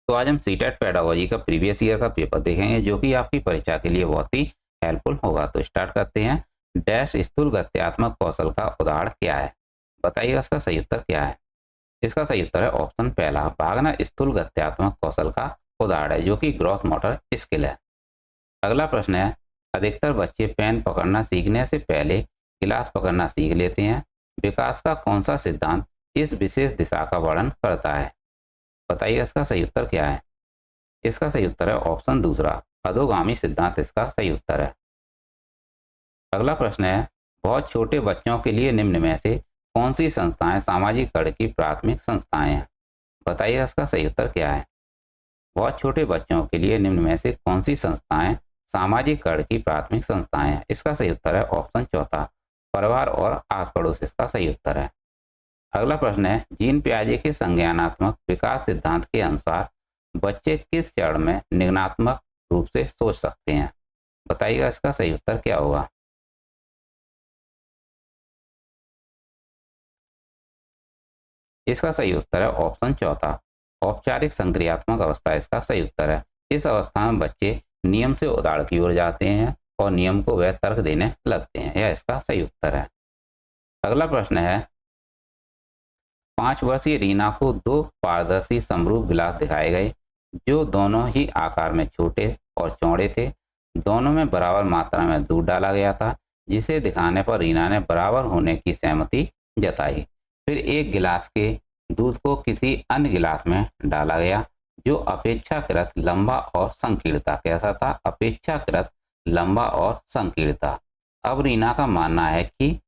तो आज हम सीटेट पेडागोजी का प्रीवियस ईयर का पेपर देखेंगे जो कि आपकी परीक्षा के लिए बहुत ही हेल्पफुल होगा। तो स्टार्ट करते हैं। डैश स्थूल गत्यात्मक कौशल का उदाहरण क्या है? बताइएगा इसका सही उत्तर क्या है। इसका सही उत्तर है ऑप्शन पहला, भागना स्थूल गत्यात्मक कौशल का उदाहरण है जो कि ग्रॉस मोटर स्किल है। अगला प्रश्न है, अधिकतर बच्चे पेन पकड़ना सीखने से पहले गिलास पकड़ना सीख लेते हैं। विकास का कौन सा सिद्धांत इस विशेष दिशा का वर्णन करता है? बताइए इसका सही उत्तर क्या है। इसका सही उत्तर है ऑप्शन दूसरा, अधोगामी सिद्धांत इसका सही उत्तर है। अगला प्रश्न है, बहुत छोटे बच्चों के लिए निम्न में से कौन सी संस्थाएं सामाजिक कड़ की प्राथमिक संस्थाएं हैं? बताइए इसका सही उत्तर क्या है। बहुत छोटे बच्चों के लिए निम्न में से कौन सी संस्थाएं सामाजिक कड़ की प्राथमिक संस्थाएं हैं? इसका सही उत्तर है ऑप्शन चौथा, परिवार और आस पड़ोस इसका सही उत्तर है। अगला प्रश्न है, जीन पियाजे के संज्ञानात्मक विकास सिद्धांत के अनुसार बच्चे किस चरण में निगमनात्मक रूप से सोच सकते हैं? बताइएगा इसका सही उत्तर क्या होगा। इसका सही उत्तर है ऑप्शन चौथा, औपचारिक संक्रियात्मक अवस्था इसका सही उत्तर है। इस अवस्था में बच्चे नियम से उदाहरण की ओर जाते हैं और नियम को वह तर्क देने लगते हैं। यह इसका सही उत्तर है। अगला प्रश्न है, 5 वर्षीय रीना को दो पारदर्शी समरूप गिलास दिखाए गए जो दोनों ही आकार में छोटे और चौड़े थे। दोनों में बराबर मात्रा में दूध डाला गया था, जिसे दिखाने पर रीना ने बराबर होने की सहमति जताई। फिर एक गिलास के दूध को किसी अन्य गिलास में डाला गया जो अपेक्षाकृत लंबा और संकीर्ण था। कैसा था? अपेक्षाकृत लंबा और संकीर्ण था। अब रीना का मानना है कि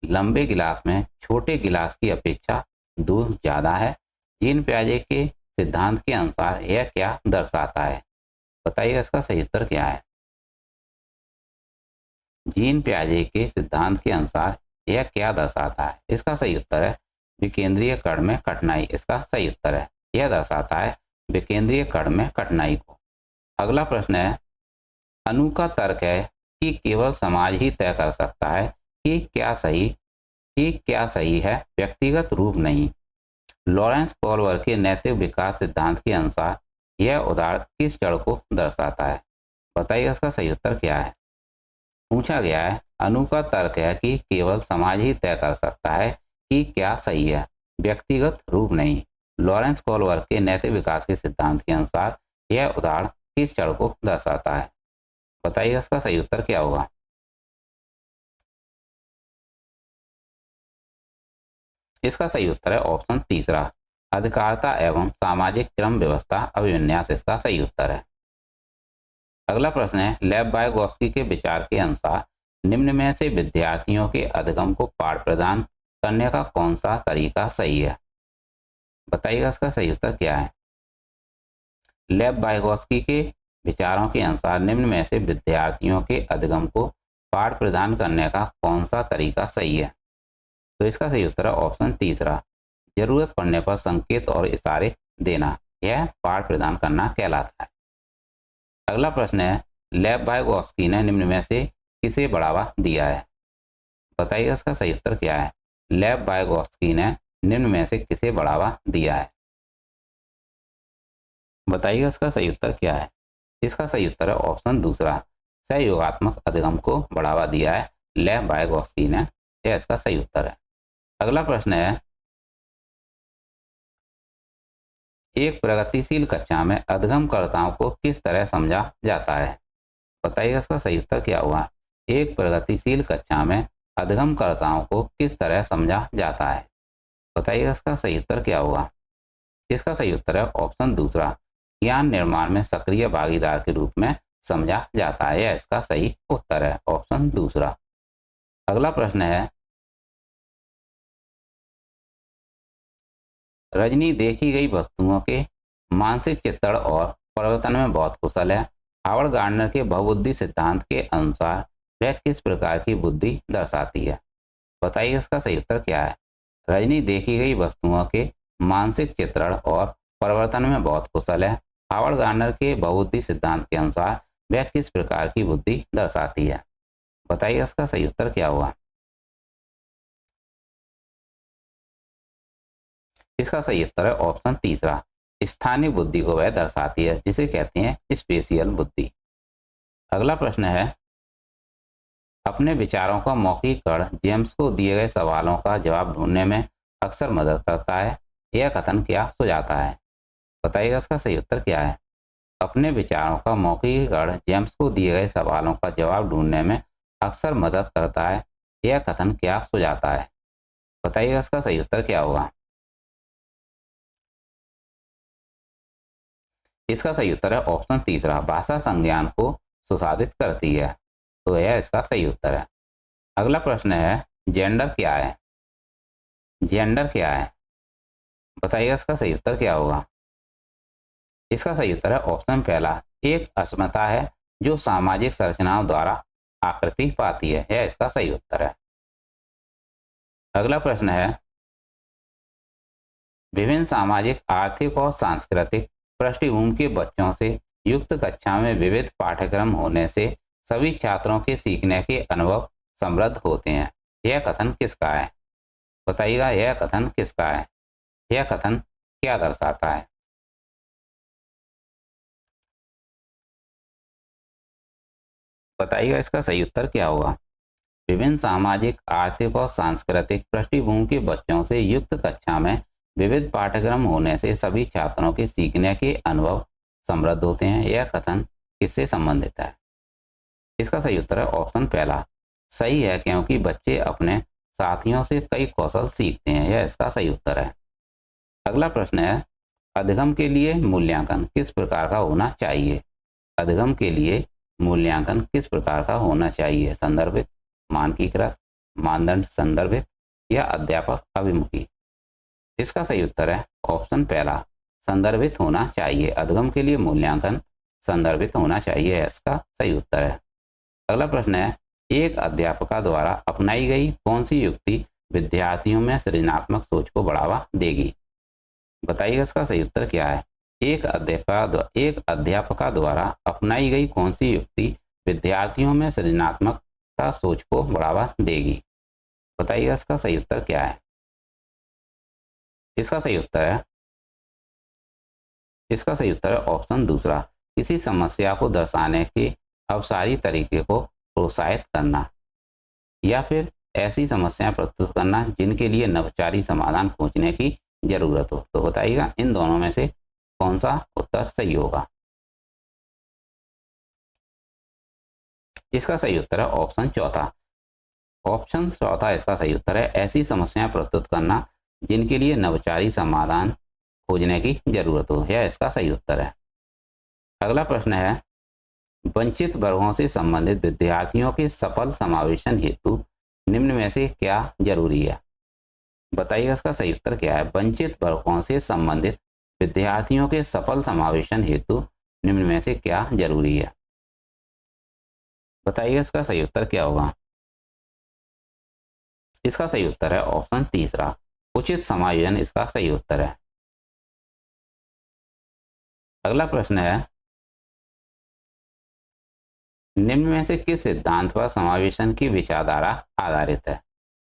लंबे गिलास में छोटे गिलास की अपेक्षा दूध ज्यादा है। जीन पियाजे के सिद्धांत के अनुसार यह क्या दर्शाता है? बताइए इसका सही उत्तर क्या है। जीन पियाजे के सिद्धांत के अनुसार यह क्या दर्शाता है? इसका सही उत्तर है विकेंद्रीय कण में कठिनाई। इसका सही उत्तर है, यह दर्शाता है विकेंद्रीय कण में कठिनाई को। अगला प्रश्न है, अनु का तर्क है कि केवल समाज ही तय कर सकता है कि क्या सही है, व्यक्तिगत रूप नहीं। लॉरेंस पॉलवर के नैतिक विकास सिद्धांत के अनुसार यह उदाहरण किस जड़ को दर्शाता है? बताइए इसका सही उत्तर क्या है। पूछा गया है, अनु का तर्क है कि केवल समाज ही तय कर सकता है कि क्या सही है, व्यक्तिगत रूप नहीं। लॉरेंस पॉलवर के नैतिक विकास के सिद्धांत के अनुसार यह उदाहरण किस जड़ को दर्शाता है? बताइए इसका सही उत्तर क्या होगा। इसका सही उत्तर है ऑप्शन तीसरा, अधिकारिता एवं सामाजिक क्रम व्यवस्था अभिविन्यास इसका सही उत्तर है। अगला प्रश्न है, लेव वाइगोत्स्की के विचार के अनुसार निम्न में से विद्यार्थियों के अधिगम को पाठ प्रदान करने का कौन सा तरीका सही है? बताइएगा इसका सही उत्तर क्या है। लेव वाइगोत्स्की के विचारों के अनुसार निम्न में से विद्यार्थियों के अधिगम को पाठ प्रदान करने का कौन सा तरीका सही है? तो इसका सही उत्तर है ऑप्शन तीसरा, जरूरत पड़ने पर संकेत और इशारे देना। यह पाठ प्रदान करना कहलाता है। अगला प्रश्न है, लेव वाइगोत्स्की ने निम्न में से किसे बढ़ावा दिया है? बताइए इसका सही उत्तर क्या है। लेव वाइगोत्स्की ने निम्न में से किसे बढ़ावा दिया है? बताइए इसका सही उत्तर क्या है। इसका सही उत्तर है ऑप्शन दूसरा, सहयोगात्मक अधिगम को बढ़ावा दिया है लेव वाइगोत्स्की ने। यह इसका सही उत्तर है। अगला प्रश्न है, एक प्रगतिशील कक्षा में अधिगमकर्ताओं को किस तरह समझा जाता है? बताइए इसका सही उत्तर क्या हुआ। एक प्रगतिशील कक्षा में अधिगमकर्ताओं को किस तरह समझा जाता है? बताइए इसका सही उत्तर क्या होगा। इसका सही उत्तर है ऑप्शन दूसरा, ज्ञान निर्माण में सक्रिय भागीदार के रूप में समझा जाता है। यह इसका सही उत्तर है, ऑप्शन दूसरा। अगला प्रश्न है, रजनी देखी गई वस्तुओं के मानसिक चित्रण और परिवर्तन में बहुत कुशल है। हावर्ड गार्डनर के बहुबुद्धि सिद्धांत के अनुसार वह किस प्रकार की बुद्धि दर्शाती है? बताइए इसका सही उत्तर क्या है। रजनी देखी गई वस्तुओं के मानसिक चित्रण और परिवर्तन में बहुत कुशल है। हावर्ड गार्डनर के बहुबुद्धि सिद्धांत के अनुसार वह किस प्रकार की बुद्धि दर्शाती है? बताइए इसका सही उत्तर क्या हुआ। इसका सही उत्तर है ऑप्शन तीसरा, स्थानीय बुद्धि को वह दर्शाती है, जिसे कहते हैं स्पेशियल बुद्धि। अगला प्रश्न है, अपने विचारों का मौखिकरण जेम्स को दिए गए सवालों का जवाब ढूंढने में अक्सर मदद करता है। यह कथन क्या सुझाता है? बताइएगा इसका सही उत्तर क्या है। अपने विचारों का मौखिकरण जेम्स को दिए गए सवालों का जवाब ढूंढने में अक्सर मदद करता है। यह कथन क्या सुझाता है? बताइएगा इसका सही उत्तर क्या होगा। इसका सही उत्तर है ऑप्शन तीसरा, भाषा संज्ञान को सुसाधित करती है। तो यह इसका सही उत्तर है। अगला प्रश्न है, जेंडर क्या है? जेंडर क्या है? बताइएगा इसका सही उत्तर क्या होगा। इसका सही उत्तर है ऑप्शन पहला, एक अस्मिता है जो सामाजिक संरचनाओं द्वारा आकृति पाती है। यह इसका सही उत्तर है। अगला प्रश्न है, विभिन्न सामाजिक, आर्थिक और सांस्कृतिक पृष्ठभूमि के बच्चों से युक्त कक्षा में विविध पाठ्यक्रम होने से सभी छात्रों के सीखने के अनुभव समृद्ध होते हैं। यह कथन किसका है? बताइएगा, यह कथन किसका है? यह कथन क्या दर्शाता है? बताइएगा इसका सही उत्तर क्या होगा। विभिन्न सामाजिक, आर्थिक और सांस्कृतिक पृष्ठभूमि के बच्चों से युक्त कक्षा में विविध पाठ्यक्रम होने से सभी छात्रों के सीखने के अनुभव समृद्ध होते हैं। यह कथन किससे संबंधित है? इसका सही उत्तर है ऑप्शन पहला, सही है, क्योंकि बच्चे अपने साथियों से कई कौशल सीखते हैं। यह इसका सही उत्तर है। अगला प्रश्न है, अधिगम के लिए मूल्यांकन किस प्रकार का होना चाहिए? अधिगम के लिए मूल्यांकन किस प्रकार का होना चाहिए? संदर्भित, मानकीकृत, मानदंड संदर्भित या अध्यापक अभिमुखी? इसका सही उत्तर है ऑप्शन पहला, संदर्भित होना चाहिए। अधिगम के लिए मूल्यांकन संदर्भित होना चाहिए, इसका सही उत्तर है। अगला प्रश्न है, एक अध्यापका द्वारा अपनाई गई कौन सी युक्ति विद्यार्थियों में सृजनात्मक सोच को बढ़ावा देगी? बताइएगा इसका सही उत्तर क्या है। एक अध्यापका द्वारा अपनाई गई कौन सी युक्ति विद्यार्थियों में सृजनात्मकता सोच को बढ़ावा देगी? बताइएगा इसका सही उत्तर क्या है। इसका सही उत्तर है ऑप्शन दूसरा, किसी समस्या को दर्शाने के अवसारी तरीके को प्रोत्साहित करना या फिर ऐसी समस्याएं प्रस्तुत करना जिनके लिए नवचारी समाधान खोजने की जरूरत हो। तो बताइएगा इन दोनों में से कौन सा उत्तर सही होगा। इसका सही उत्तर है ऑप्शन चौथा। ऑप्शन चौथा इसका सही उत्तर है, ऐसी समस्याएं प्रस्तुत करना जिनके लिए नवचारी समाधान खोजने की जरूरत हो। यह इसका सही उत्तर है। अगला प्रश्न है, वंचित वर्गों से संबंधित विद्यार्थियों के सफल समावेशन हेतु निम्न में से क्या जरूरी है? बताइएगा इसका सही उत्तर क्या है। वंचित वर्गों से संबंधित विद्यार्थियों के सफल समावेशन हेतु निम्न में से क्या जरूरी है? बताइएगा इसका सही उत्तर क्या होगा। इसका सही उत्तर है ऑप्शन तीसरा, उचित समायोजन इसका सही उत्तर है। अगला प्रश्न है, निम्न में से किस सिद्धांत पर समावेशन की विचारधारा आधारित है?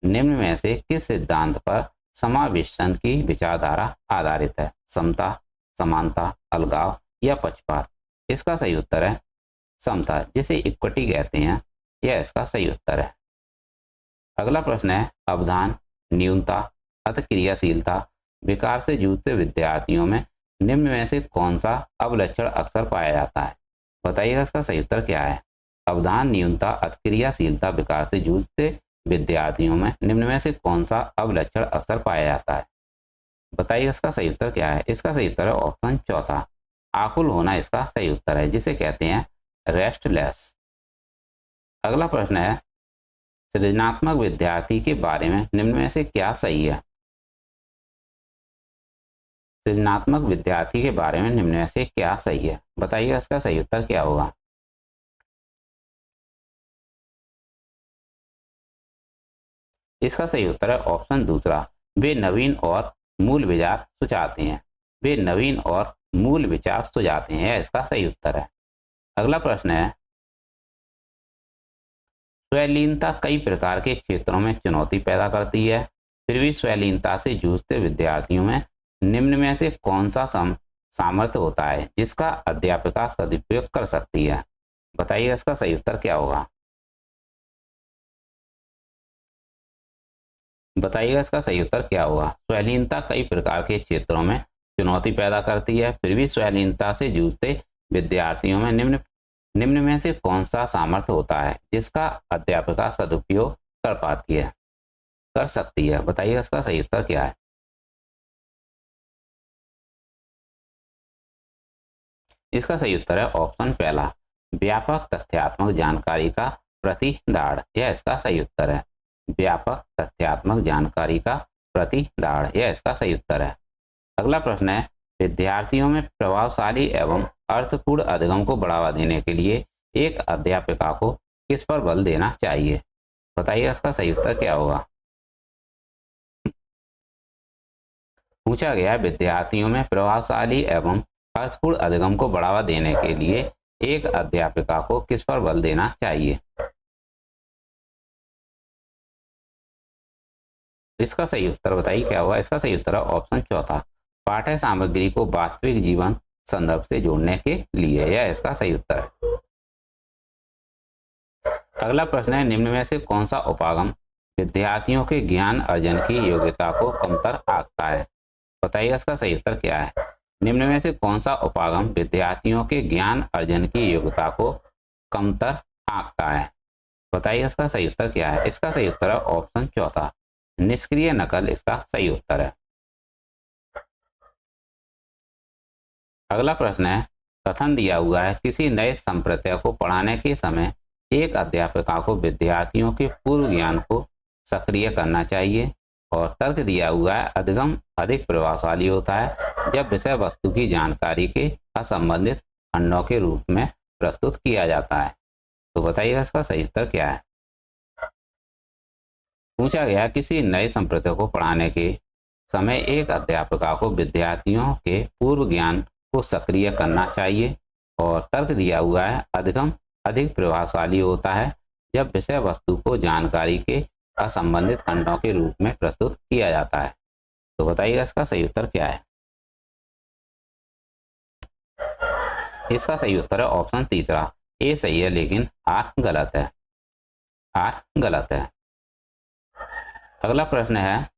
निम्न में से किस सिद्धांत पर समावेशन की विचारधारा आधारित है? समता, समानता, अलगाव या पक्षपात? इसका सही उत्तर है समता, जिसे इक्विटी कहते हैं। यह इसका सही उत्तर है। अगला प्रश्न है, अवधान, न्यूनता, अतिक्रियाशीलता, विकार से जूझते विद्यार्थियों में निम्न में से कौन सा अवलक्षण अक्सर पाया जाता है? बताइएगा इसका सही उत्तर क्या है। अवधान, न्यूनता, अतिक्रियाशीलता, विकार से जूझते विद्यार्थियों में निम्न में से कौन सा अवलक्षण अक्सर पाया जाता है? बताइए इसका सही उत्तर क्या है। इसका सही उत्तर है ऑप्शन चौथा, आकुल होना इसका सही उत्तर है, जिसे कहते हैं रेस्टलेस। अगला प्रश्न है, सृजनात्मक विद्यार्थी के बारे में निम्न में से क्या सही है? सृजनात्मक विद्यार्थी के बारे में निम्न में से क्या सही है? बताइए इसका सही उत्तर क्या होगा। इसका सही उत्तर है ऑप्शन दूसरा, वे नवीन और मूल विचार सुझाते हैं। वे नवीन और मूल विचार सुझाते हैं, इसका सही उत्तर है। अगला प्रश्न है, स्वलीनता कई प्रकार के क्षेत्रों में चुनौती पैदा करती है, फिर भी स्वलीनता से जूझते विद्यार्थियों में निम्न में से कौन सा सामर्थ्य होता है जिसका अध्यापिका सदुपयोग कर सकती है? बताइए इसका सही उत्तर क्या होगा। बताइएगा इसका सही उत्तर क्या होगा। स्वैलीनता कई प्रकार के क्षेत्रों में चुनौती पैदा करती है, फिर भी स्वैलीनता से जूझते विद्यार्थियों में निम्न निम्न में से कौन सा सामर्थ्य होता है जिसका अध्यापिका सदुपयोग कर पाती है, कर सकती है? बताइए इसका सही उत्तर क्या है। इसका सही उत्तर है ऑप्शन पहला, व्यापक तथ्यात्मक जानकारी का प्रतिदान। यह इसका सही उत्तर है। व्यापक तथ्यात्मक जानकारी का प्रतिदान, यह इसका सही उत्तर है। अगला प्रश्न है, विद्यार्थियों में प्रभावशाली एवं अर्थपूर्ण अधिगम को बढ़ावा देने के लिए एक अध्यापिका को किस पर बल देना चाहिए? बताइए इसका सही उत्तर क्या होगा। पूछा गया विद्यार्थियों में प्रभावशाली एवं अर्थपूर्ण अधिगम को बढ़ावा देने के लिए एक अध्यापिका को किस पर बल देना चाहिए? इसका सही उत्तर बताइए क्या होगा। इसका सही उत्तर है ऑप्शन चौथा, पाठ्य सामग्री को वास्तविक जीवन संदर्भ से जोड़ने के लिए। यह इसका सही उत्तर है। अगला प्रश्न है, निम्न में से कौन सा उपागम विद्यार्थियों के ज्ञान अर्जन की योग्यता को कमतर आंकता है? बताइए इसका सही उत्तर क्या है। निम्न में से कौन सा उपागम विद्यार्थियों के ज्ञान अर्जन की योग्यता को कमतर आंकता है? बताइए इसका सही उत्तर क्या है। इसका सही उत्तर है ऑप्शन चौथा, निष्क्रिय नकल इसका सही उत्तर है। अगला प्रश्न है, कथन दिया हुआ है, किसी नए संप्रदाय को पढ़ाने के समय एक अध्यापिका को विद्यार्थियों के पूर्व ज्ञान को सक्रिय करना चाहिए, और तर्क दिया हुआ है, अधिगम अधिक प्रभावशाली होता है जब विषय वस्तु की जानकारी के असंबंधित खंडों के रूप में प्रस्तुत किया जाता है। तो बताइएगा इसका सही उत्तर क्या है। पूछा गया, किसी नए संप्रदाय को पढ़ाने के समय एक अध्यापिका को विद्यार्थियों के पूर्व ज्ञान को सक्रिय करना चाहिए, और तर्क दिया हुआ है, अधिगम अधिक प्रभावशाली होता है जब विषय वस्तु को जानकारी के असंबंधित खंडों के रूप में प्रस्तुत किया जाता है। तो बताइएगा इसका सही उत्तर क्या है। इसका सही उत्तर है ऑप्शन तीसरा, ए सही है लेकिन आर गलत है। आर गलत है। अगला प्रश्न है,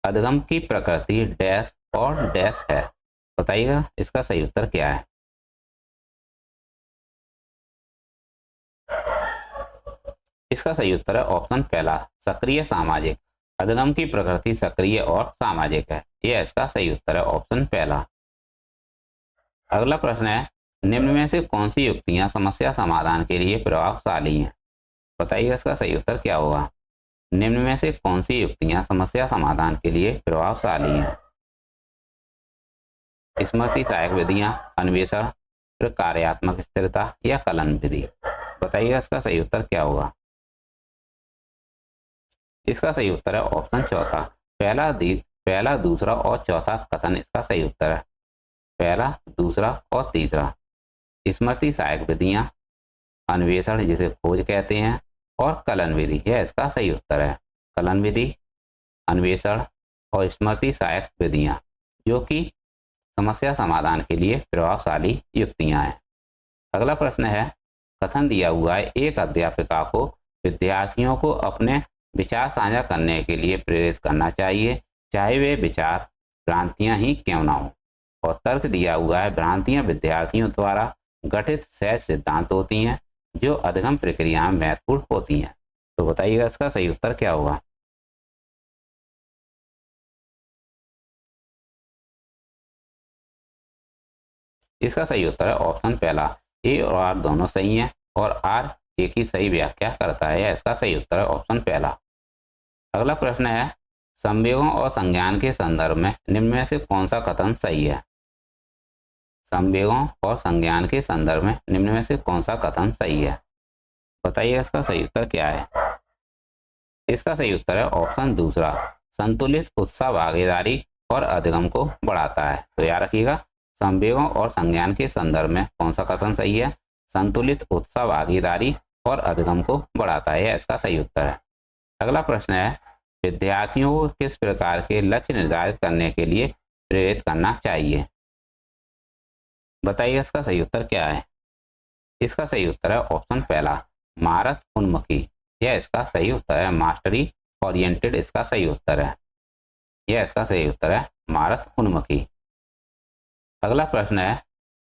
अधिगम की प्रकृति डैश और डैश है। बताइएगा इसका सही उत्तर क्या है। इसका सही उत्तर है ऑप्शन पहला, सक्रिय सामाजिक। अधिगम की प्रकृति सक्रिय और सामाजिक है। यह इसका सही उत्तर है ऑप्शन पहला। अगला प्रश्न है, निम्न में से कौन सी युक्तियां समस्या समाधान के लिए प्रभावशाली हैं? बताइए इसका सही उत्तर क्या होगा। निम्न में से कौन सी युक्तियां समस्या समाधान के लिए प्रभावशाली हैं? स्मृति सहायक विधियां, अन्वेषण, प्रकार्यात्मक स्थिरता या कलन विधि। बताइएगा इसका सही उत्तर क्या होगा। इसका सही उत्तर है ऑप्शन चौथा, पहला दूसरा और चौथा कथन इसका सही उत्तर है। पहला, दूसरा और तीसरा। स्मृति सहायक विधियां, अन्वेषण जिसे खोज कहते हैं, और कलन विधि, यह इसका सही उत्तर है। कलन विधि, अन्वेषण और स्मृति सहायक विधियां जो कि समस्या समाधान के लिए प्रभावशाली युक्तियां हैं। अगला प्रश्न है, कथन दिया हुआ है, एक अध्यापिका को विद्यार्थियों को अपने विचार साझा करने के लिए प्रेरित करना चाहिए, चाहे वे विचार भ्रांतियां ही क्यों ना हो, और तर्क दिया हुआ है, भ्रांतियां विद्यार्थियों द्वारा गठित सहज सिद्धांत होती हैं जो अधिगम प्रक्रिया में महत्वपूर्ण होती हैं। तो बताइएगा इसका सही उत्तर क्या होगा। इसका सही उत्तर है ऑप्शन पहला, ए और आर दोनों सही हैं और आर एक ही सही व्याख्या करता है। इसका सही उत्तर है ऑप्शन पहला। अगला प्रश्न है, संवेगों और संज्ञान के संदर्भ में निम्न में से कौन सा कथन सही है? संवेगों और संज्ञान के संदर्भ में निम्न में से कौन सा कथन सही है? बताइए इसका सही उत्तर क्या है। इसका सही उत्तर है ऑप्शन दूसरा, संतुलित उत्साह भागीदारी और अधिगम को बढ़ाता है। तो याद रखिएगा, संवेगों और संज्ञान के संदर्भ में कौन सा कथन सही है? संतुलित उत्साह भागीदारी और अधिगम को बढ़ाता है, इसका सही उत्तर है। अगला प्रश्न है, विद्यार्थियों को किस प्रकार के लक्ष्य निर्धारित करने के लिए प्रेरित करना चाहिए? बताइए इसका सही उत्तर क्या है। इसका सही उत्तर है ऑप्शन पहला, महारत उन्मुखी। यह इसका सही उत्तर है। मास्टरी ओरिएंटेड इसका सही उत्तर है। यह इसका सही उत्तर है, महारत उन्मुखी। अगला प्रश्न है,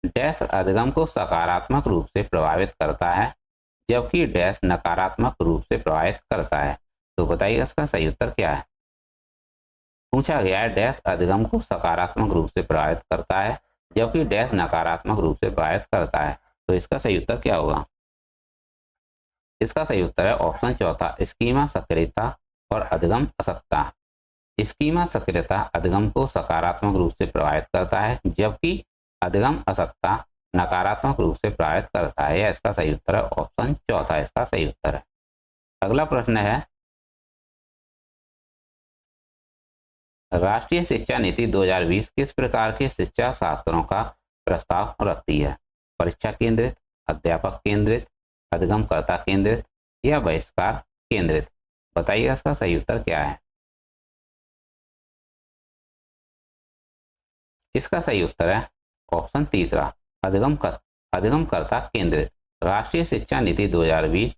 डैश अधिगम को सकारात्मक रूप से प्रभावित करता है जबकि डैश नकारात्मक रूप से प्रभावित करता है। तो बताइए इसका सही उत्तर क्या है। पूछा गया है डैश अधिगम को सकारात्मक रूप से प्रभावित करता है जबकि डैश नकारात्मक रूप से प्रभावित करता है। तो इसका सही उत्तर क्या होगा। इसका सही उत्तर है ऑप्शन चौथा, स्कीमा सक्रियता और अधिगम असक्ता। स्कीमा सक्रियता अधिगम को सकारात्मक रूप से प्रभावित करता है जबकि अधिगम असक्ता नकारात्मक रूप से प्रभावित करता है। यह इसका सही उत्तर है, ऑप्शन चौथा इसका सही उत्तर है। अगला प्रश्न है, राष्ट्रीय शिक्षा नीति 2020 किस प्रकार के शिक्षा शास्त्रों का प्रस्ताव रखती है। परीक्षा केंद्रित, अध्यापक केंद्रित, अधिगमकर्ता केंद्रित या बहिष्कार केंद्रित। बताइए इसका सही उत्तर क्या है। इसका सही उत्तर है ऑप्शन तीसरा, अधिगमकर्ता केंद्रित। राष्ट्रीय शिक्षा नीति 2020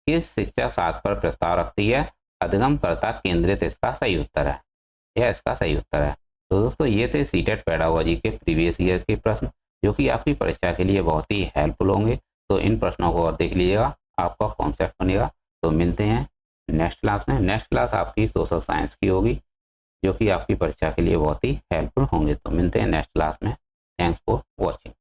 किस शिक्षा शास्त्र पर प्रस्ताव रखती है। अधिगमकर्ता केंद्रित इसका सही उत्तर है। यह इसका सही उत्तर है। तो दोस्तों ये थे सीटेट पेडागोजी के प्रीवियस ईयर के प्रश्न जो कि आपकी परीक्षा के लिए बहुत ही हेल्पफुल होंगे। तो इन प्रश्नों को और देख लीजिएगा, आपका कॉन्सेप्ट बनेगा। तो मिलते हैं नेक्स्ट क्लास में। नेक्स्ट क्लास आपकी सोशल साइंस की होगी जो कि आपकी परीक्षा के लिए बहुत ही हेल्पफुल होंगे। तो मिलते हैं नेक्स्ट क्लास में। Thanks for watching.